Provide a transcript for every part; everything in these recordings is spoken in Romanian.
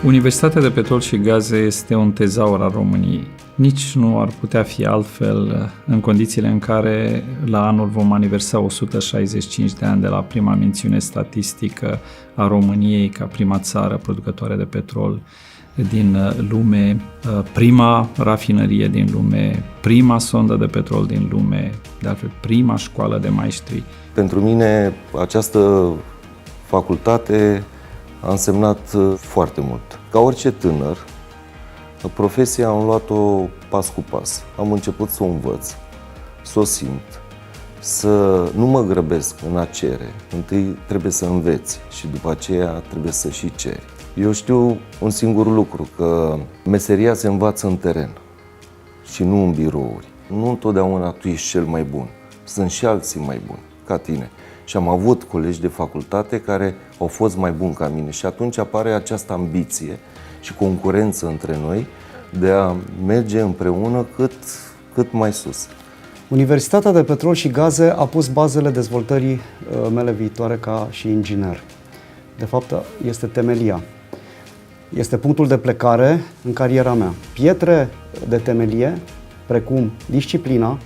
Universitatea de Petrol și Gaze este un tezaur al României. Nici nu ar putea fi altfel în condițiile în care la anul vom aniversa 165 de ani de la prima mențiune statistică a României ca prima țară producătoare de petrol din lume, prima rafinărie din lume, prima sondă de petrol din lume, de altfel prima școală de maestri. Pentru mine această facultate a însemnat foarte mult. Ca orice tânăr, profesia am luat-o pas cu pas. Am început să o învăț, să o simt, să nu mă grăbesc în a cere. Întâi trebuie să înveți și după aceea trebuie să și ceri. Eu știu un singur lucru, că meseria se învață în teren și nu în birouri. Nu întotdeauna tu ești cel mai bun. Sunt și alții mai buni ca tine. Și am avut colegi de facultate care au fost mai buni ca mine și atunci apare această ambiție și concurență între noi de a merge împreună cât mai sus. Universitatea de Petrol și Gaze a pus bazele dezvoltării mele viitoare ca și inginer. De fapt, este temelia. Este punctul de plecare în cariera mea. Pietre de temelie, precum disciplina,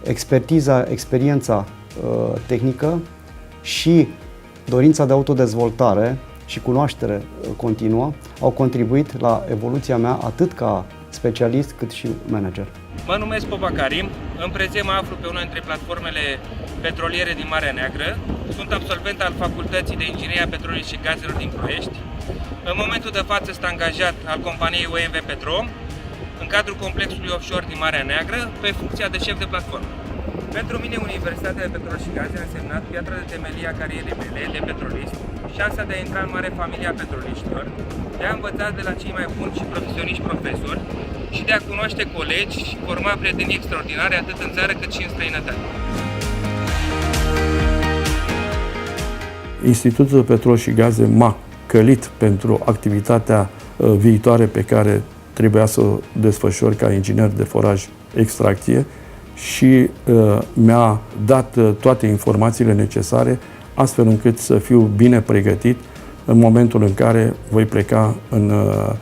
expertiza, experiența tehnică și dorința de autodezvoltare și cunoaștere continuă au contribuit la evoluția mea atât ca specialist cât și manager. Mă numesc Popa Karim, în prezent mă aflu pe una dintre platformele petroliere din Marea Neagră. Sunt absolvent al Facultății de Inginerie a Petrolului și Gazelor din Ploiești. În momentul de față sunt angajat al companiei OMV Petrom în cadrul complexului offshore din Marea Neagră pe funcția de șef de platformă. Pentru mine, Universitatea de Petrol și Gaze a însemnat piatra de temelie a carierei mele de petrolist, șansa de a intra în mare familia petroliștilor, de a învăța de la cei mai buni și profesioniști profesori și de a cunoaște colegi și forma prietenii extraordinare atât în țară cât și în străinătate. Institutul de Petrol și Gaze m-a călit pentru activitatea viitoare pe care trebuia să o desfășor ca inginer de foraj extracție și mi-a dat toate informațiile necesare astfel încât să fiu bine pregătit în momentul în care voi pleca în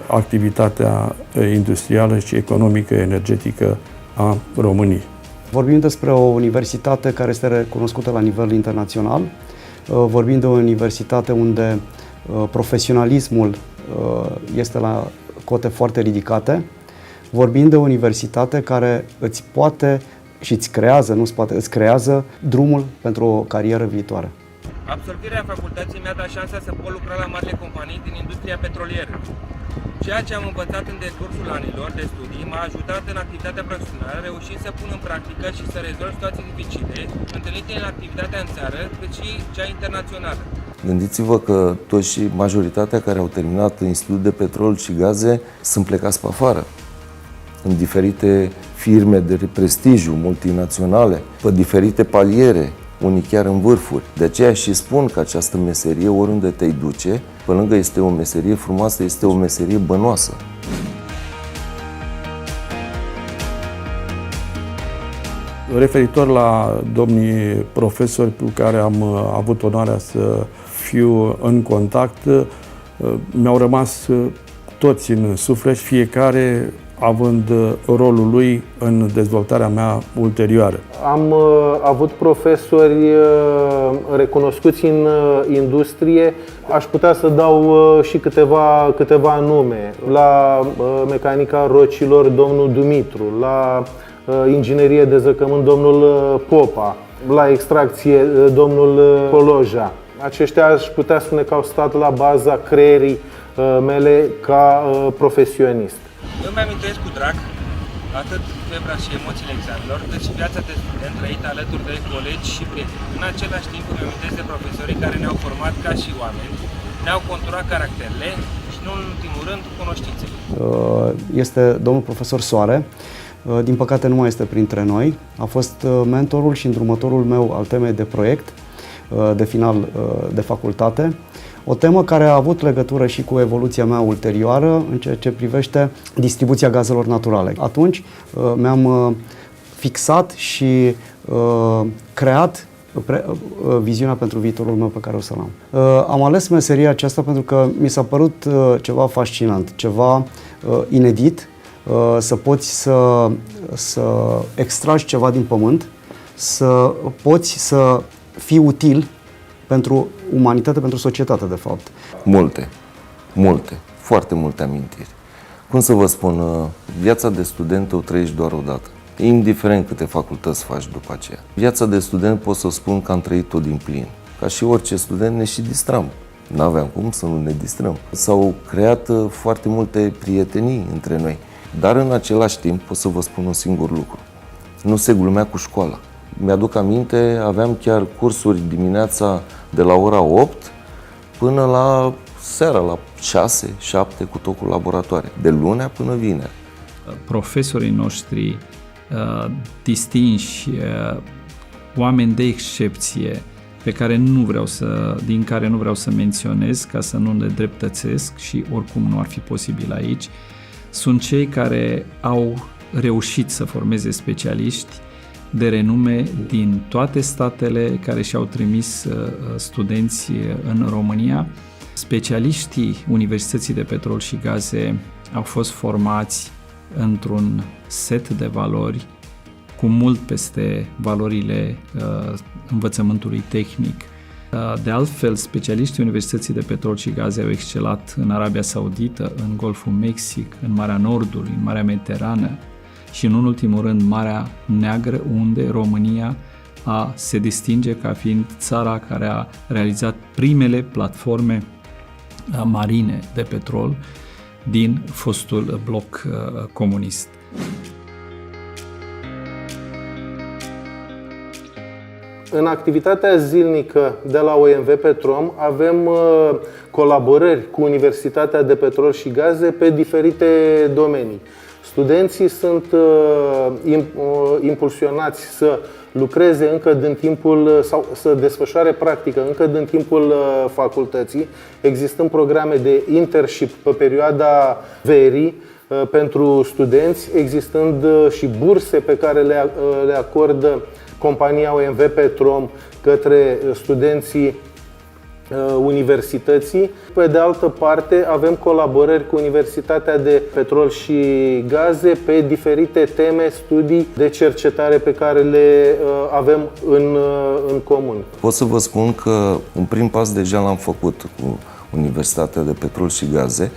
activitatea industrială și economică energetică a României. Vorbim despre o universitate care este recunoscută la nivel internațional, vorbim de o universitate unde profesionalismul este la cote foarte ridicate, vorbim de o universitate care îți poate și îți creează drumul pentru o carieră viitoare. Absolvirea facultății mi-a dat șansa să pot lucra la marile companii din industria petrolieră. Ceea ce am învățat în decursul anilor de studii m-a ajutat în activitatea profesională, reușind să pun în practică și să rezolv situații dificile, întâlnite în activitatea în țară, cât și cea internațională. Gândiți-vă că toți și majoritatea care au terminat Institutul de Petrol și Gaze sunt plecați pe afară, în diferite firme de prestigiu multinaționale, pe diferite paliere, unii chiar în vârfuri. De aceea și spun că această meserie, oriunde te-ai duce, pe lângă este o meserie frumoasă, este o meserie bănoasă. Referitor la domnii profesori cu care am avut onoarea să fiu în contact, mi-au rămas toți în suflet, fiecare având rolul lui în dezvoltarea mea ulterioară. Am avut profesori recunoscuți în industrie. Aș putea să dau și câteva nume. La mecanica rocilor, domnul Dumitru, la inginerie de zăcământ, domnul Popa, la extracție, domnul Coloja. Aceștia aș putea spune că au stat la baza creierii mele ca profesionist. Eu mi-amintesc cu drag atât febra și emoțiile examenelor, cât și viața de student trăită alături de colegi și prieteni. În același timp îmi amintesc de profesorii care ne-au format ca și oameni, ne-au conturat caracterele și, nu în ultimul rând, cunoștințele. Este domnul profesor Soare. Din păcate nu mai este printre noi. A fost mentorul și îndrumătorul meu al temei de proiect de final de facultate. O temă care a avut legătură și cu evoluția mea ulterioară în ceea ce privește distribuția gazelor naturale. Atunci mi-am fixat și creat viziunea pentru viitorul meu pe care o să-l am. Am ales meseria aceasta pentru că mi s-a părut ceva fascinant, ceva inedit, să poți să extragi ceva din pământ, să poți să fii util pentru umanitate, pentru societate, de fapt. Multe, foarte multe amintiri. Cum să vă spun, viața de student o trăiești doar o dată, indiferent câte facultăți faci după aceea. Viața de student pot să spun că am trăit-o din plin. Ca și orice student ne și distram. N-aveam cum să nu ne distrăm. S-au creat foarte multe prietenii între noi, dar în același timp pot să vă spun un singur lucru. Nu se glumea cu școala. Mi-aduc aminte, aveam chiar cursuri dimineața de la ora 8 până la seara, la 6-7 cu tot cu laboratoare, de lunea până vineri. Profesorii noștri distinși, oameni de excepție, din care nu vreau să menționez ca să nu le dreptățesc și oricum nu ar fi posibil aici, sunt cei care au reușit să formeze specialiști de renume din toate statele care și-au trimis studenți în România. Specialiștii Universității de Petrol și Gaze au fost formați într-un set de valori cu mult peste valorile învățământului tehnic. De altfel, specialiștii Universității de Petrol și Gaze au excelat în Arabia Saudită, în Golful Mexic, în Marea Nordului, în Marea Mediterană și, în ultimul rând, Marea Neagră, unde România se distinge ca fiind țara care a realizat primele platforme marine de petrol din fostul bloc comunist. În activitatea zilnică de la OMV Petrom avem colaborări cu Universitatea de Petrol și Gaze pe diferite domenii. Studenții sunt impulsionați să lucreze încă din timpul sau să desfășoare practică încă din timpul facultății, existând programe de internship pe perioada verii pentru studenți, existând și burse pe care le acordă compania OMV Petrom către studenții universității. Pe de altă parte, avem colaborări cu Universitatea de Petrol și Gaze pe diferite teme, studii de cercetare pe care le avem în comun. Pot să vă spun că un prim pas deja l-am făcut cu Universitatea de Petrol și Gaze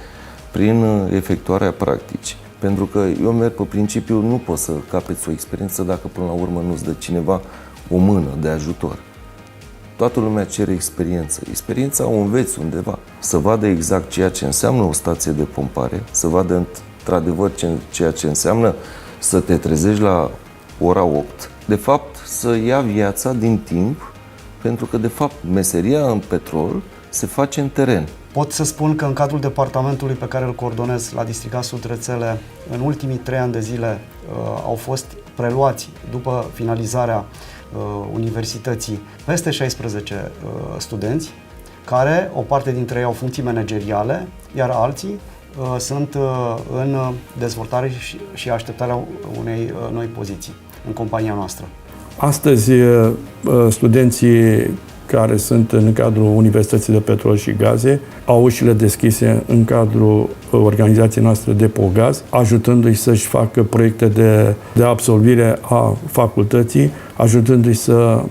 prin efectuarea practicii. Pentru că eu merg pe principiu, nu poți să capeți o experiență dacă până la urmă nu-ți dă cineva o mână de ajutor. Toată lumea cere experiență. Experiența o înveți undeva. Să vadă exact ceea ce înseamnă o stație de pompare, să vadă într-adevăr ceea ce înseamnă să te trezești la ora 8. De fapt, să ia viața din timp, pentru că, de fapt, meseria în petrol se face în teren. Pot să spun că în cadrul departamentului pe care îl coordonez la Distrigat Sud Rețele, în ultimii 3 ani de zile au fost preluați, după finalizarea universității, peste 16 studenți, care, o parte dintre ei au funcții manageriale, iar alții sunt în dezvoltare și așteptarea unei noi poziții în compania noastră. Astăzi, studenții care sunt în cadrul Universității de Petrol și Gaze au ușile deschise în cadrul organizației noastre Depogaz, ajutându-i să-și facă proiecte de absolvire a facultății, ajutându-i să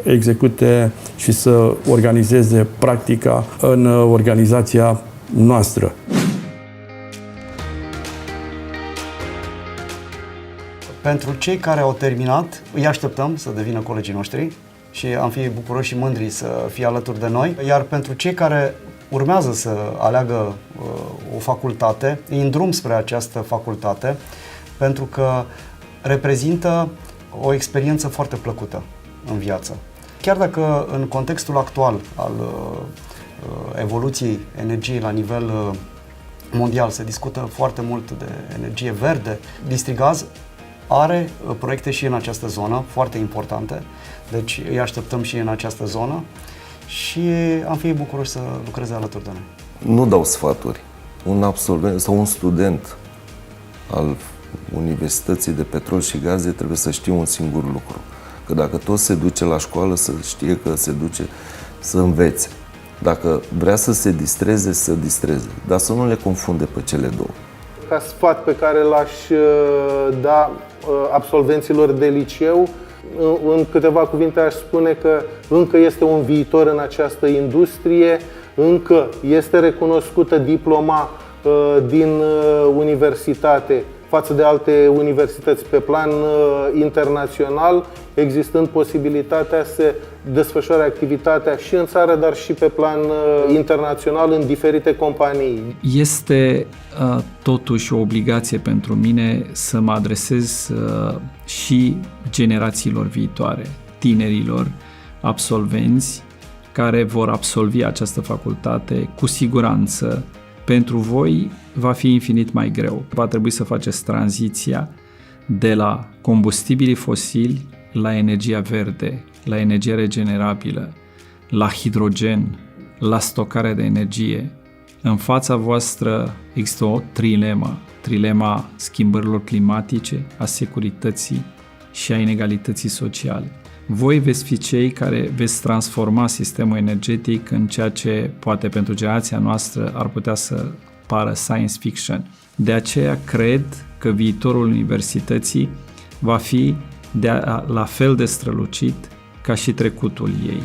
execute și să organizeze practica în organizația noastră. Pentru cei care au terminat, îi așteptăm să devină colegii noștri și am fi bucuroși și mândri să fie alături de noi. Iar pentru cei care urmează să aleagă o facultate, îi îndrum spre această facultate, pentru că reprezintă o experiență foarte plăcută în viață. Chiar dacă în contextul actual al evoluției energiei la nivel mondial se discută foarte mult de energie verde, Distrigaz are proiecte și în această zonă, foarte importante, deci îi așteptăm și în această zonă și am fi bucuroși să lucreze alături de noi. Nu dau sfaturi. Un absolvent sau un student al Universității de Petrol și Gaze trebuie să știe un singur lucru, Că dacă tot se duce la școală, să știe că se duce să învețe. Dacă vrea să se distreze, să distreze, dar să nu le confunde pe cele două. Ca sfat pe care l-aș da absolvenților de liceu, în câteva cuvinte aș spune că încă este un viitor în această industrie, încă este recunoscută diploma din universitate față de alte universități pe plan internațional, existând posibilitatea să desfășoare activitatea și în țară, dar și pe plan internațional în diferite companii. Este totuși o obligație pentru mine să mă adresez și generațiilor viitoare, tinerilor absolvenți care vor absolvi această facultate. Cu siguranță, pentru voi va fi infinit mai greu. Va trebui să faceți tranziția de la combustibilii fosili la energia verde, la energia regenerabilă, la hidrogen, la stocarea de energie. În fața voastră există o trilema schimbărilor climatice, a securității și a inegalității sociale. Voi veți fi cei care veți transforma sistemul energetic în ceea ce poate pentru generația noastră ar putea să pară science fiction. De aceea cred că viitorul universității va fi la fel de strălucit ca și trecutul ei.